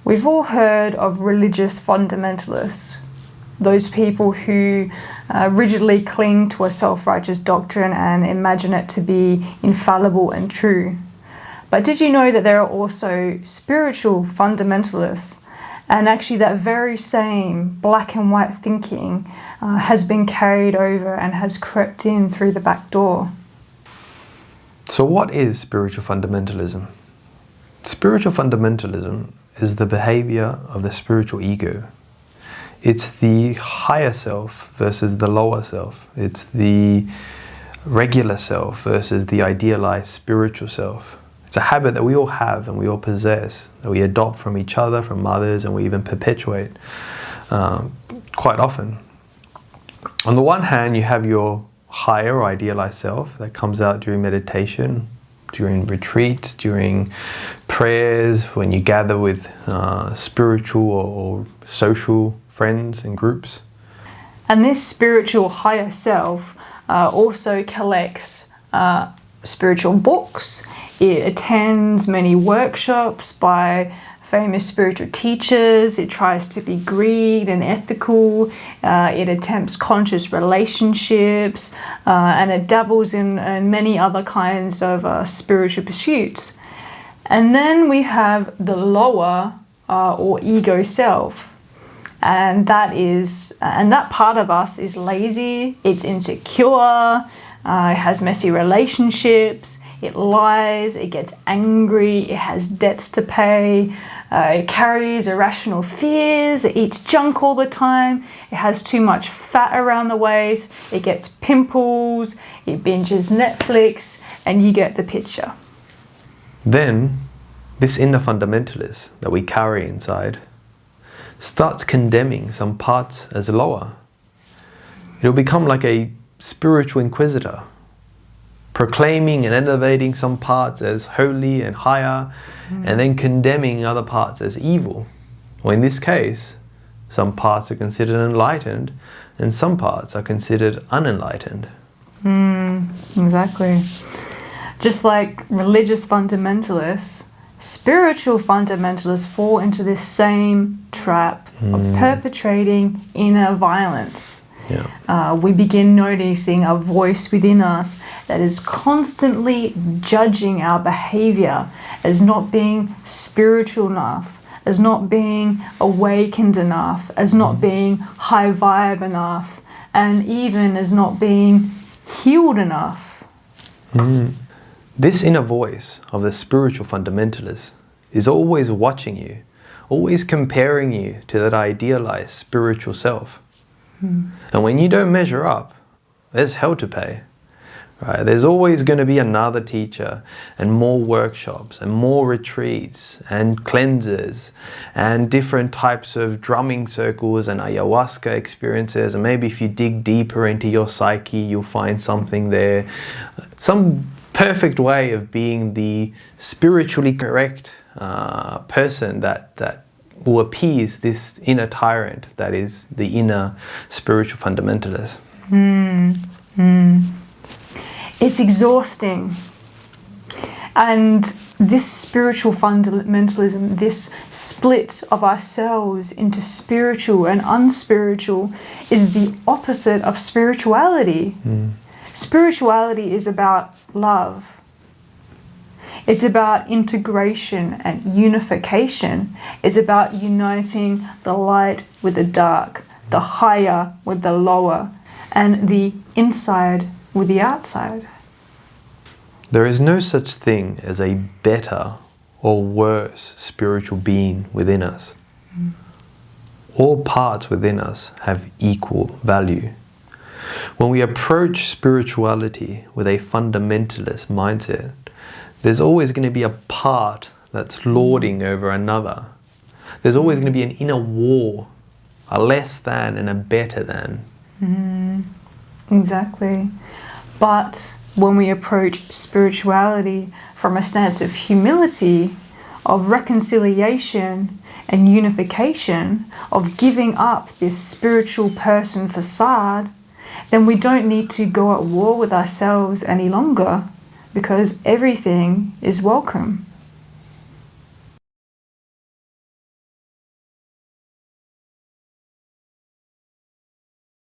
We've all heard of religious fundamentalists, those people who rigidly cling to a self-righteous doctrine and imagine it to be infallible and true. But did you know that there are also spiritual fundamentalists? And actually that very same black and white thinking has been carried over and has crept in through the back door. So what is spiritual fundamentalism? Spiritual fundamentalism is the behavior of the spiritual ego. It's the higher self versus the lower self. It's the regular self versus the idealized spiritual self. It's a habit that we all have and we all possess, that we adopt from each other, from others, and we even perpetuate quite often. On the one hand, you have your higher or idealized self that comes out during meditation, during retreats, during prayers, when you gather with spiritual or social friends and groups. And this spiritual higher self also collects spiritual books. It attends many workshops by famous spiritual teachers. It tries to be green and ethical. It attempts conscious relationships, and it dabbles in many other kinds of spiritual pursuits. And then we have the lower or ego self. And that part of us is lazy, it's insecure, it has messy relationships, it lies, it gets angry, it has debts to pay, it carries irrational fears, it eats junk all the time, it has too much fat around the waist, it gets pimples, it binges Netflix, and you get the picture. Then, this inner fundamentalist that we carry inside starts condemning some parts as lower. It'll become like a spiritual inquisitor, proclaiming and elevating some parts as holy and higher, and then condemning other parts as evil. Or in this case, some parts are considered enlightened and some parts are considered unenlightened. Exactly. Just like religious fundamentalists, spiritual fundamentalists fall into this same trap of perpetrating inner violence. We begin noticing a voice within us that is constantly judging our behavior as not being spiritual enough, as not being awakened enough, as not being high vibe enough, and even as not being healed enough. This inner voice of the spiritual fundamentalist is always watching you, always comparing you to that idealized spiritual self. And when you don't measure up, there's hell to pay. Right? There's always going to be another teacher and more workshops and more retreats and cleanses and different types of drumming circles and ayahuasca experiences. And maybe if you dig deeper into your psyche, you'll find something there. Some perfect way of being the spiritually correct person that will appease this inner tyrant that is the inner spiritual fundamentalist. It's exhausting. And this spiritual fundamentalism, this split of ourselves into spiritual and unspiritual, is the opposite of spirituality. Spirituality is about love. It's about integration and unification. It's about uniting the light with the dark, the higher with the lower, and the inside with the outside. There is no such thing as a better or worse spiritual being within us. All parts within us have equal value. When we approach spirituality with a fundamentalist mindset, there's always going to be a part that's lording over another. There's always going to be an inner war, a less than and a better than. Exactly. But when we approach spirituality from a stance of humility, of reconciliation and unification, of giving up this spiritual person facade, then we don't need to go at war with ourselves any longer, because everything is welcome.